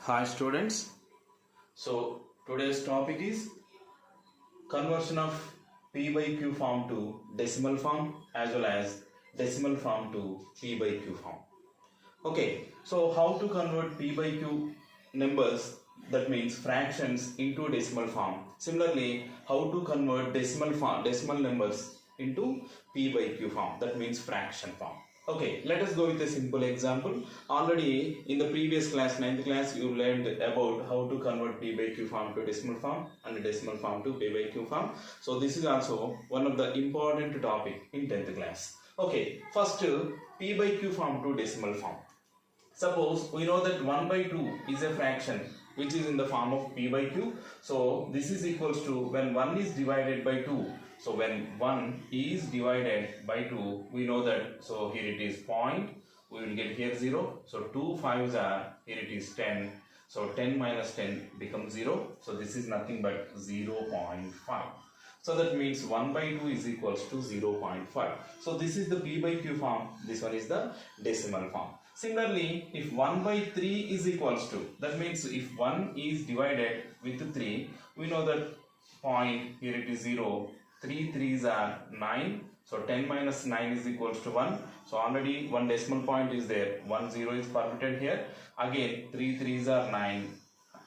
Hi students. So today's topic is conversion of P by Q form to decimal form as well as decimal form to P by Q form. Okay, so how to convert P by Q numbers, that means fractions, into decimal form. Similarly, how to convert decimal numbers into P by Q form, that means fraction form. Okay, let us go with a simple example. Already in the previous class, 9th class, you learned about how to convert P by Q form to decimal form and decimal form to P by Q form. So this is also one of the important topic in 10th class. Okay, first P by Q form to decimal form. Suppose we know that 1 by 2 is a fraction which is in the form of P by Q. So this is equals to when 1 is divided by 2. So when 1 is divided by 2, we know that, so here it is point, we will get here 0. So 2 5s are, here it is 10. So 10 minus 10 becomes 0. So this is nothing but 0.5. So that means 1 by 2 is equals to 0.5. So this is the P by Q form. This one is the decimal form. Similarly, if 1 by 3 is equals to, that means if 1 is divided with 3, we know that point, here it is 0. 3 3s are 9. So 10 minus 9 is equals to 1. So already one decimal point is there. 1 0 is permitted here. Again 3 3s are 9.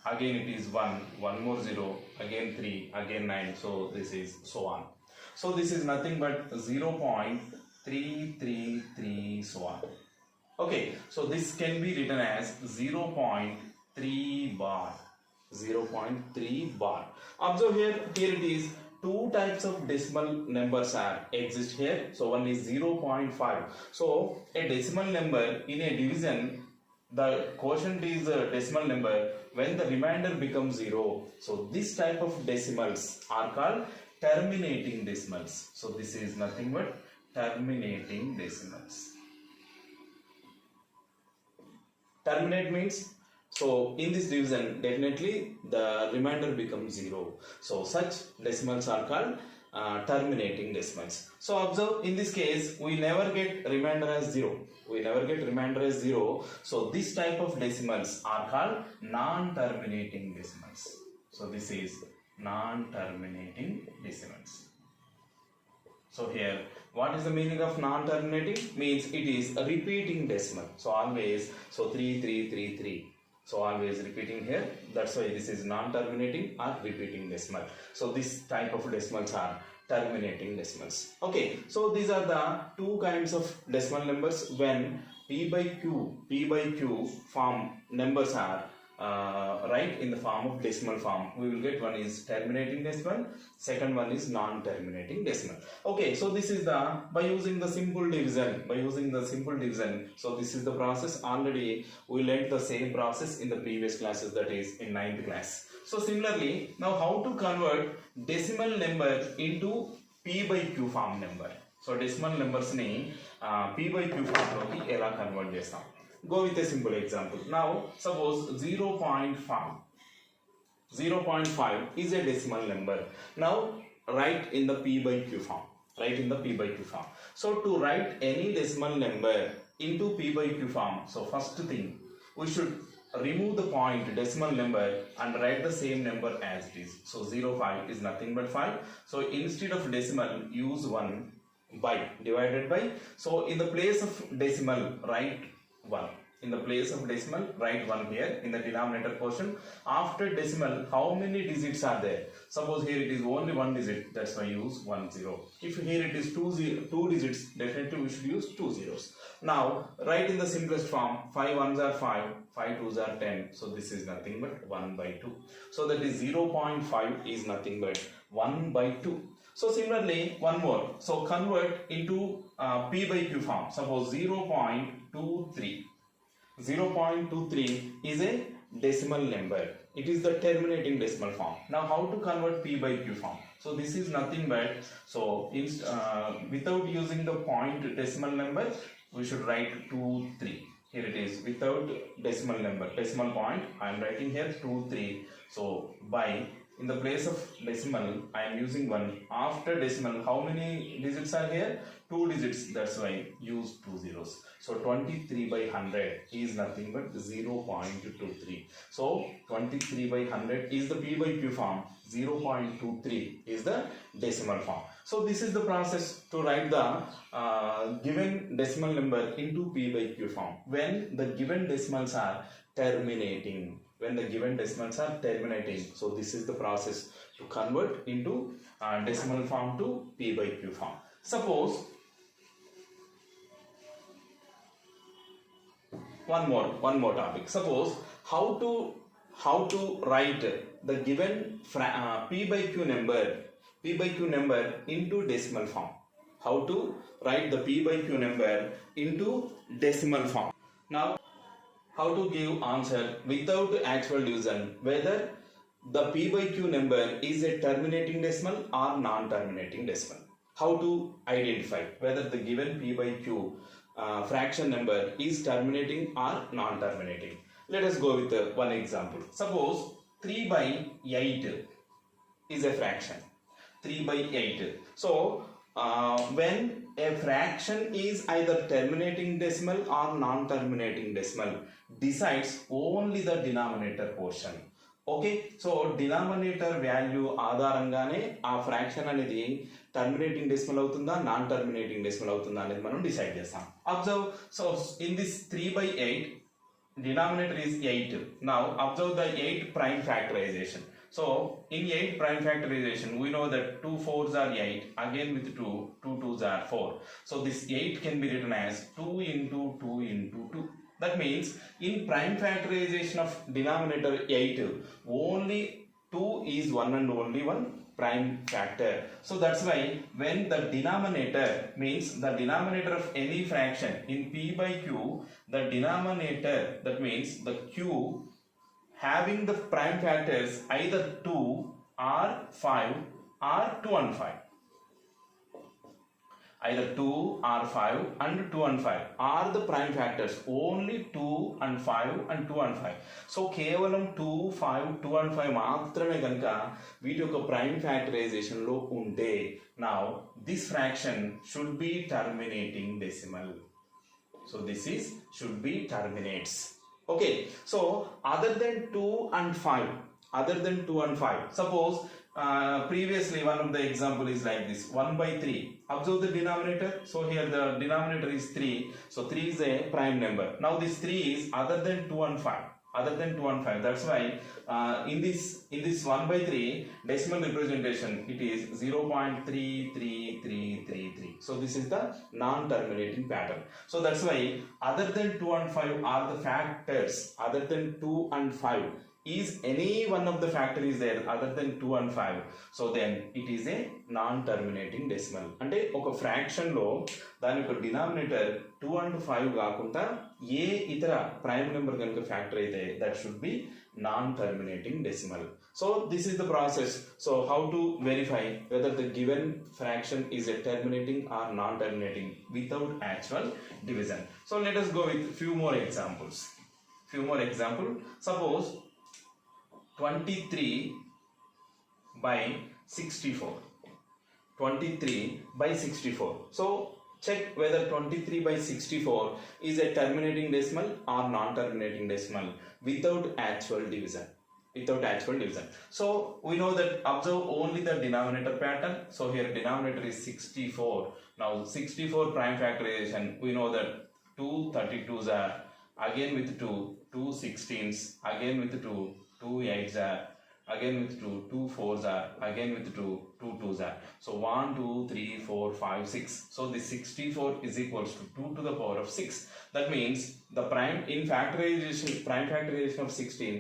Again it is 1, 1 more 0, again 3, again 9, so this is so on. So this is nothing but 0.333 so on. Okay, so this can be written as 0.3 bar. 0.3 bar. Observe here it is two types of decimal numbers are exist here. So one is 0.5. So a decimal number in a division, the quotient is a decimal number when the remainder becomes 0. So this type of decimals are called terminating decimals. So this is nothing but terminating decimals. Terminate means, so in this division definitely the remainder becomes 0. So such decimals are called terminating decimals. So observe, in this case we never get remainder as 0. We never get remainder as 0. So this type of decimals are called non-terminating decimals. So this is non-terminating decimals. So here, what is the meaning of non-terminating? Means it is a repeating decimal. So always, so 3 3 3 3. So always repeating here. That's why this is non-terminating or repeating decimal. So this type of decimals are terminating decimals. Okay, so these are the two kinds of decimal numbers when P by Q form numbers are right in the form of decimal form. We will get one is terminating decimal, second one is non-terminating decimal. Okay, so this is the by using the simple division. So this is the process. Already we learned the same process in the previous classes, that is in 9th class. So similarly, now how to convert decimal number into P by Q form number. So decimal numbers ni P by Q form loki ela convert chestam. Go with a simple example. Now suppose 0.5. 0.5 is a decimal number. Now write in the P by Q form. So to write any decimal number into P by Q form, so first thing we should remove the point decimal number and write the same number as it is. So 0.5 is nothing but 5. So instead of decimal, use 1 by divided by. So in the place of decimal, write 1. In the place of decimal, write 1 here in the denominator portion. After decimal, how many digits are there? Suppose here it is only 1 digit, that's why use 1 0. If here it is 2 digits, definitely we should use 2 zeros. Now write in the simplest form. 5 1s are 5, 5 2s are 10. So this is nothing but 1 by 2. So that is 0.5 is nothing but 1 by 2. So similarly, one more. So convert into P by Q form. Suppose 0.23. 0.23 is a decimal number. It is the terminating decimal form. Now how to convert P by Q form? So this is nothing but, so without using the point decimal number, we should write 2 3. Here it is without decimal number, decimal point. I am writing here 2 3. So by, in the place of decimal I am using 1. After decimal, how many digits are here? 2 digits, that's why use 2 zeros. So 23 by 100 is nothing but 0.23. So 23 by 100 is the P by Q form, 0.23 is the decimal form. So this is the process to write the given decimal number into P by Q form when the given decimals are terminating. When the given decimals are terminating, so this is the process to convert into decimal form to P by Q form. Suppose one more topic. Suppose how to write the given P by Q number into decimal form. How to write the P by Q number into decimal form. Now, how to give answer without actual division, whether the P by Q number is a terminating decimal or non-terminating decimal. How to identify whether the given P by Q fraction number is terminating or non-terminating. Let us go with one example. Suppose 3 by 8 is a fraction. 3 by 8. So when a fraction is either terminating decimal or non-terminating decimal, decides only the denominator portion. Okay, so denominator value ఆధారంగానే ఆ fraction అనేది terminating decimal అవుతుందా non terminating decimal అవుతుందా అనేది మనం decide చేస్తాం. Observe, so in this 3 by 8 denominator is 8. Now observe the 8 prime factorization. So in 8 prime factorization we know that 2 4s are 8, again with 2 2s are 4. So this 8 can be written as 2 into 2 into 2. That means in prime factorization of denominator 8, only 2 is one and only one prime factor. So that's why when the denominator, means the denominator of any fraction in P by Q, the denominator, that means the Q having the prime factors either 2 or 5 or 2 and 5. Either 2 or 5 and 2 and 5 are the prime factors. Only 2 and 5 and 2 and 5. So కేవలం 2, 5, 2 and 5 మాత్రమే కనుక వీటి యొక్క prime factorisation లో ఉంటే, now this fraction should be terminating decimal. So this is should be terminates. Okay, so other than 2 and 5, suppose previously one of the example is like this, 1 by 3. Observe the denominator. So here the denominator is 3. So 3 is a prime number. Now this 3 is other than 2 and 5. That's why in this 1 by 3 decimal representation it is 0.33333. So this is the non-terminating pattern. So that's why other than 2 and 5 are the factors. Other than 2 and 5 is any one of the factor is there other than 2 and 5, so then it is a non-terminating decimal. అంటే ఒక fraction లో దాని యొక్క denominator 2 and 5 కాకుండా ఏ ఇతర prime number కనుక factor అయితే that should be non-terminating decimal. So this is the process. So how to verify whether the given fraction is a terminating or non-terminating without actual division. So let us go with few more examples. Suppose 23 by 64. 23 by 64. So check whether 23 by 64 is a terminating decimal or non-terminating decimal without actual division. So we know that, observe only the denominator pattern. So here denominator is 64. Now 64 prime factorization, we know that 2 32s are, again with 2 16s, again with 2 8s are, again with 2 4s are, again with 2 2s are. So 1 2 3 4 5 6. So this 64 is equals to 2 to the power of 6. That means the prime factorization of 16,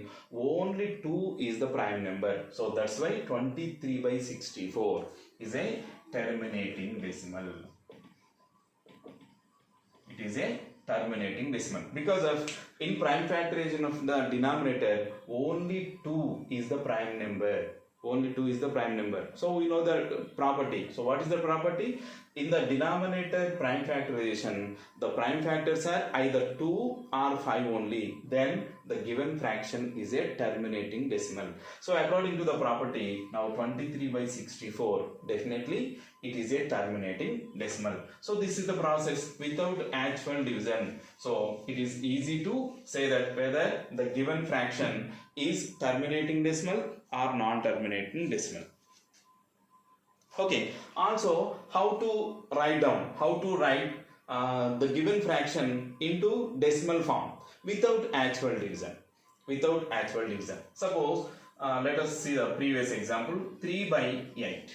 only 2 is the prime number. So that's why 23 by 64 is a terminating decimal. It is a terminating decimal because of in prime factorization of the denominator only 2 is the prime number. So we know the property. So what is the property? In the denominator prime factorization, the prime factors are either 2 or 5 only, then the given fraction is a terminating decimal. So according to the property, now 23 by 64, definitely it is a terminating decimal. So this is the process without actual division. So it is easy to say that whether the given fraction is terminating decimal or non-terminating decimal. Okay, also how to write the given fraction into decimal form without actual division. Suppose let us see the previous example, 3 by 8.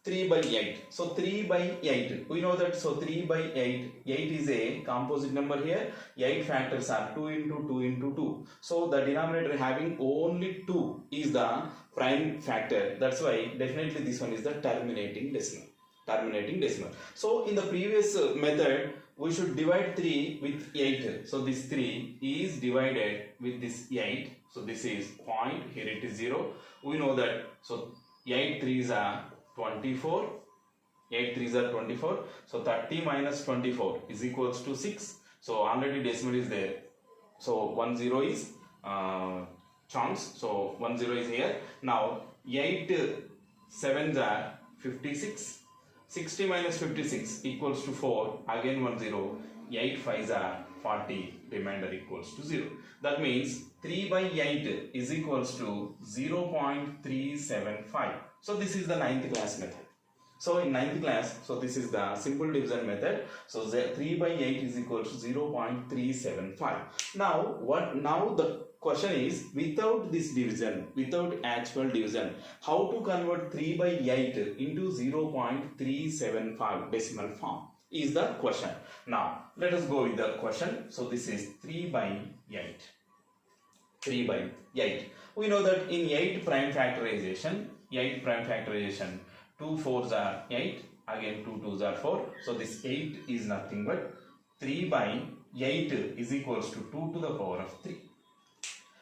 3 by 8. So 3 by 8. We know that, so 3 by 8. 8 is a composite number here. 8 factors are 2 into 2 into 2. So the denominator having only 2 is the prime factor. That's why definitely this one is the terminating decimal. So in the previous method, we should divide 3 with 8. So this 3 is divided with this 8. So this is point. Here it is 0. We know that. So 8 3s are 24. 8 3s are 24. So 30 minus 24 is equals to 6. So already decimal is there. So 1 0 is chance. So 1 0 is here. Now 8 7s are 56. 60 minus 56 equals to 4. Again 1 0. 8 5s are 40. Remainder equals to 0. That means 3 by 8 is equals to 0.375. So this is the 9th class method. So in 9th class, so this is the simple division method. So 3 by 8 is equal to 0.375. Now the question is, without this division, without actual division, how to convert 3 by 8 into 0.375 decimal form is the question. Now let us go with the question. So this is 3 by 8. 3 by 8. We know that in 8 prime factorization, 2 4s are 8, again 2 2s are 4. So this 8 is nothing but 3 by 8 is equals to 2 to the power of 3.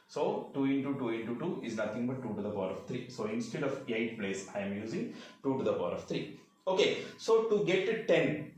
So 2 into 2 into 2 is nothing but 2 to the power of 3. So instead of 8 place, I am using 2 to the power of 3. Okay, so to get to 10,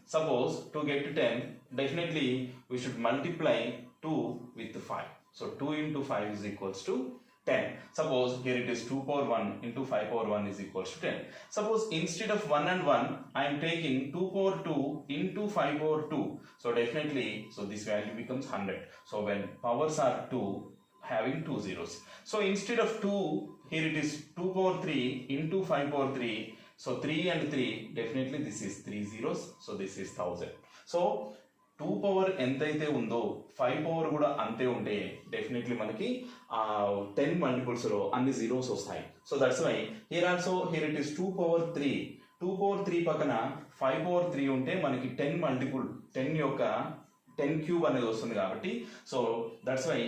suppose to get to 10, definitely we should multiply 2 with 5. So 2 into 5 is equals to 10. Suppose here it is 2 power 1 into 5 power 1 is equals to 10. Suppose instead of 1 and 1, I am taking 2 power 2 into 5 power 2. So definitely, so this value becomes 100. So when powers are 2, having 2 zeros. So instead of 2, here it is 2 power 3 into 5 power 3. So 3 and 3, definitely this is 3 zeros. So this is 1000. So 2 power ఎంతైతే ఉందో 5 power కూడా అంతే ఉంటే definitely మనకి 10 multiples లో అన్ని zeros వస్తాయి. So that's why here also here it is 2 power 3. 2 power 3 పక్కన 5 పవర్ 3 ఉంటే మనకి 10 మల్టిపుల్ 10 యొక్క 10 క్యూబ్ అనేది వస్తుంది కాబట్టి so that's why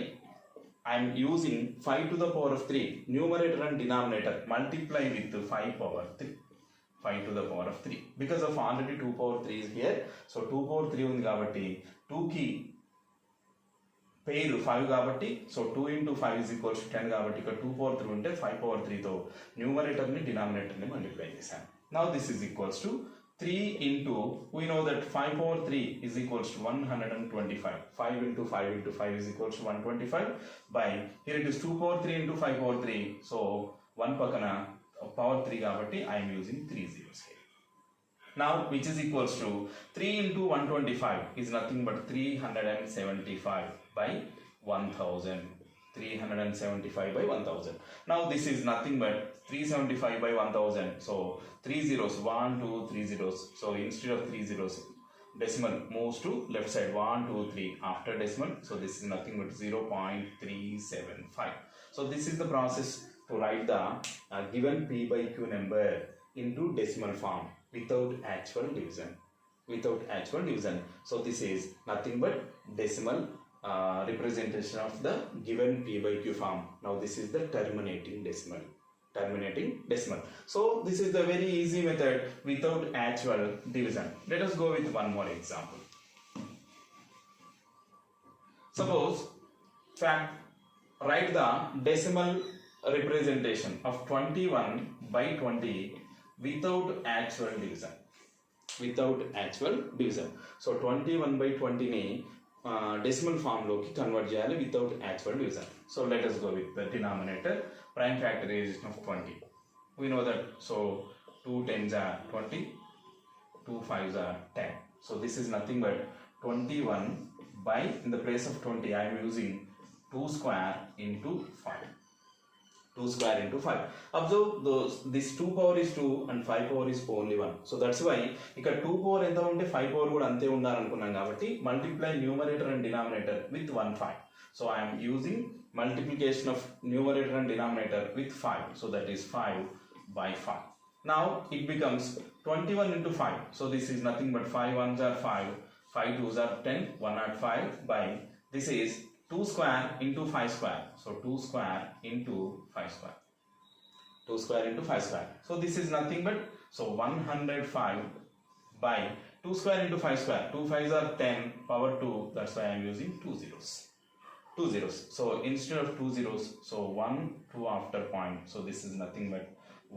I'm using 5 to the power of 3 numerator and denominator multiply with 5 power 3. 5 to the power of 3 because of already 2 power 3 is here. So 2 power 3 ఉంది కాబట్టి 2 కి పేరు 5 కాబట్టి so 2 into 5 is equals to 10 కాబట్టి ఇక్కడ 2 power 3 ఉంటే 5 power 3 తో numerator ని డినామినేటర్ ని మల్టిప్లై చేశాను. Now this is equals to 3 into, we know that 5 power 3 is equals to 125. 5 into 5 into 5 is equals to 125 by, here it is 2 power 3 into 5 power 3. So 1 పక్కన power 3 కాబట్టి I am using 3 zeros here. Now which is equals to 3 into 125 is nothing but 375 by 1000. 375 by 1000. Now this is nothing but 375 by 1000. So 3 zeros, 1 2 3 zeros. So instead of 3 zeros, decimal moves to left side, 1 2 3 after decimal. So this is nothing but 0.375. So this is the process to write the given P by Q number into decimal form without actual division. So this is nothing but decimal representation of the given P by Q form. Now this is the terminating decimal. So this is the very easy method without actual division. Let us go with one more example. Suppose write the decimal representation of 21 by 20 without actual division. Without actual division. So 21/20 ని decimal form లోకి convert చేయాలి without actual division. So let us go with the denominator. Prime factorization of 20. We know that. So 2 10s are 20, 2 5s are 10. So this is nothing but 21 by, in the place of 20 I am using 2 square into 5. 2 square into 5. Observe this 2 power is 2 and 5 power is only 1. So that's why ఇక్కడ 2 power ఎంత ఉంటే 5 power కూడా అంతే ఉండాలనుకున్నాం కాబట్టి multiply numerator and denominator with 1 5. So I am using multiplication of numerator and denominator with 5. So that is 5 by 5. Now it becomes 21 into 5. So this is nothing but 5 1s are 5, 5 2s are 10, 105 by, this is 2 square into 5 square. So 2 square into 5 square. 2 square into 5 square. So this is nothing but, so 105 by 2 square into 5 square. 2 5s are 10 power 2. That's why I am using 2 zeros. 2 zeros. So instead of 2 zeros, so 1 2 after point. So this is nothing but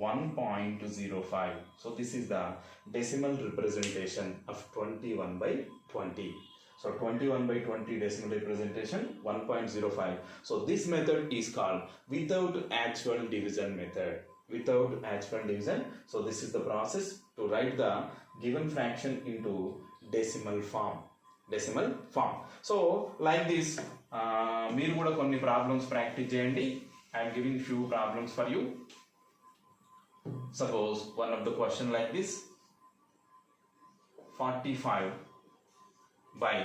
1.05. So this is the decimal representation of 21/20. So 21/20 decimal representation 1.05. So this method is called without actual division method. Without actual division. So this is the process to write the given fraction into decimal form. Decimal form. So like this, మీరు కూడా కొన్ని problems practice చేయండి. I am giving few problems for you. Suppose one of the question like this, 45 by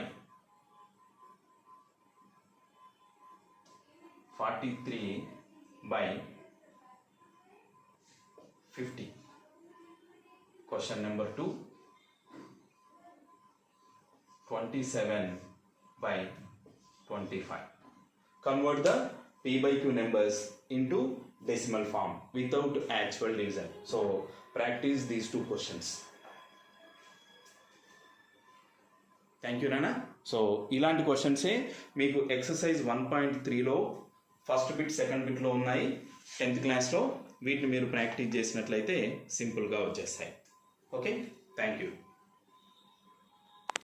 43 by 50. Question number 2, 27 by 25. Convert the P by Q numbers into decimal form without actual division. So practice these two questions. Thank you నాన్న. So ఇలాంటి క్వశ్చన్సే మీకు exercise 1.3లో first bit second బిట్లో ఉన్నాయి 10th క్లాస్లో. వీటిని మీరు practice చేసినట్లయితే సింపుల్గా వచ్చేస్తాయి. Okay, thank you.